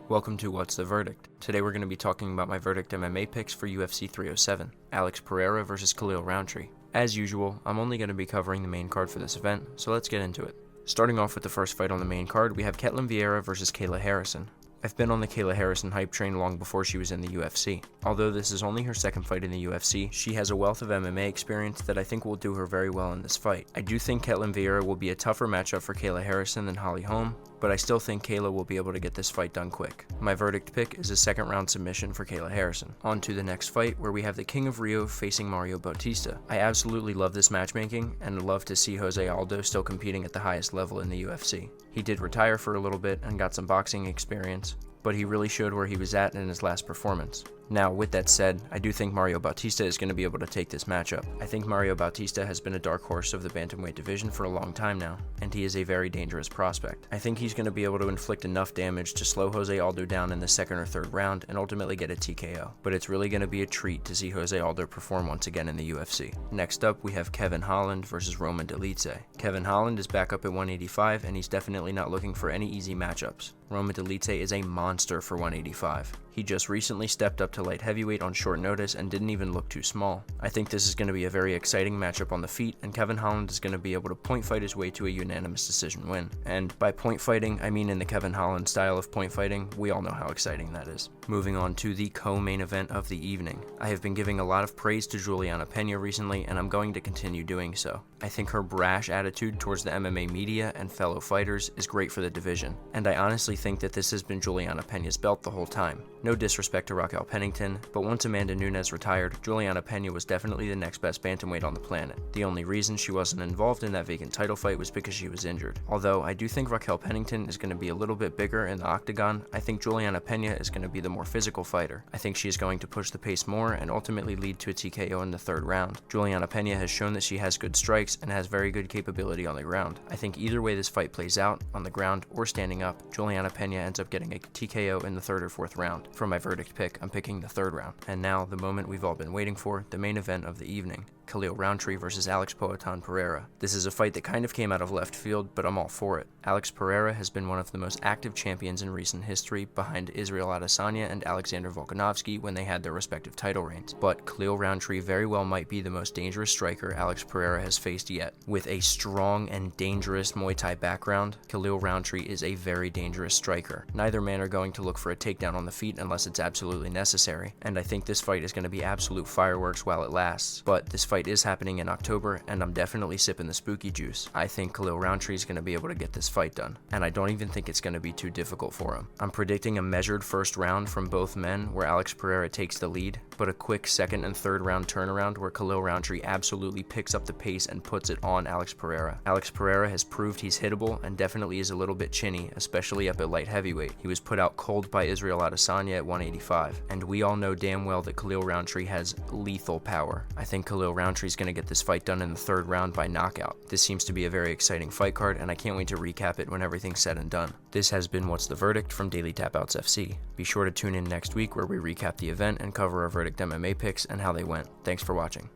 Welcome to What's the Verdict. Today we're going to be talking about my Verdict MMA picks for UFC 307, Alex Pereira versus Khalil Rountree. As usual, I'm only going to be covering the main card for this event, so let's get into it. Starting off with the first fight on the main card, we have Ketlen Vieira versus Kayla Harrison. I've been on the Kayla Harrison hype train long before she was in the UFC. Although this is only her second fight in the UFC, she has a wealth of MMA experience that I think will do her very well in this fight. I do think Ketlen Vieira will be a tougher matchup for Kayla Harrison than Holly Holm, but I still think Kayla will be able to get this fight done quick. My verdict pick is a second round submission for Kayla Harrison. On to the next fight, where we have the King of Rio facing Mario Bautista. I absolutely love this matchmaking, and love to see Jose Aldo still competing at the highest level in the UFC. He did retire for a little bit and got some boxing experience, but he really showed where he was at in his last performance. Now, with that said, I do think Mario Bautista is going to be able to take this matchup. I think Mario Bautista has been a dark horse of the bantamweight division for a long time now, and he is a very dangerous prospect. I think he's going to be able to inflict enough damage to slow Jose Aldo down in the second or third round and ultimately get a TKO, but it's really going to be a treat to see Jose Aldo perform once again in the UFC. Next up, we have Kevin Holland versus Roman Dolidze. Kevin Holland is back up at 185, and he's definitely not looking for any easy matchups. Roman Dolidze is a monster for 185. He just recently stepped up to light heavyweight on short notice and didn't even look too small. I think this is going to be a very exciting matchup on the feet, and Kevin Holland is going to be able to point fight his way to a unanimous decision win. And by point fighting, I mean in the Kevin Holland style of point fighting. We all know how exciting that is. Moving on to the co-main event of the evening. I have been giving a lot of praise to Juliana Pena recently, and I'm going to continue doing so. I think her brash attitude towards the MMA media and fellow fighters is great for the division, and I honestly think that this has been Juliana Pena's belt the whole time. No disrespect to Raquel Pennington, but once Amanda Nunes retired, Juliana Pena was definitely the next best bantamweight on the planet. The only reason she wasn't involved in that vacant title fight was because she was injured. Although I do think Raquel Pennington is going to be a little bit bigger in the octagon, I think Juliana Pena is going to be the more physical fighter. I think she is going to push the pace more and ultimately lead to a TKO in the third round. Juliana Pena has shown that she has good strikes and has very good capability on the ground. I think either way this fight plays out, on the ground or standing up, Juliana Pena ends up getting a TKO in the third or fourth round. For my verdict pick, I'm picking the third round. And now, the moment we've all been waiting for, the main event of the evening. Khalil Rountree versus Alex Poatan Pereira. This is a fight that kind of came out of left field, but I'm all for it. Alex Pereira has been one of the most active champions in recent history, behind Israel Adesanya and Alexander Volkanovski when they had their respective title reigns. But Khalil Rountree very well might be the most dangerous striker Alex Pereira has faced yet. With a strong and dangerous Muay Thai background, Khalil Rountree is a very dangerous striker. Neither man are going to look for a takedown on the feet unless it's absolutely necessary, and I think this fight is going to be absolute fireworks while it lasts. But this fight is happening in October, and I'm definitely sipping the spooky juice. I think Khalil Rountree is going to be able to get this fight done, and I don't even think it's going to be too difficult for him. I'm predicting a measured first round from both men where Alex Pereira takes the lead, but a quick second and third round turnaround where Khalil Rountree absolutely picks up the pace and puts it on Alex Pereira. Alex Pereira has proved he's hittable and definitely is a little bit chinny, especially up at light heavyweight. He was put out cold by Israel Adesanya at 185, and we all know damn well that Khalil Rountree has lethal power. I think Khalil Rountree is going to get this fight done in the third round by knockout. This seems to be a very exciting fight card, and I can't wait to recap it when everything's said and done. This has been What's the Verdict from Daily Tapouts FC. Be sure to tune in next week where we recap the event and cover our Verdict MMA picks and how they went. Thanks for watching.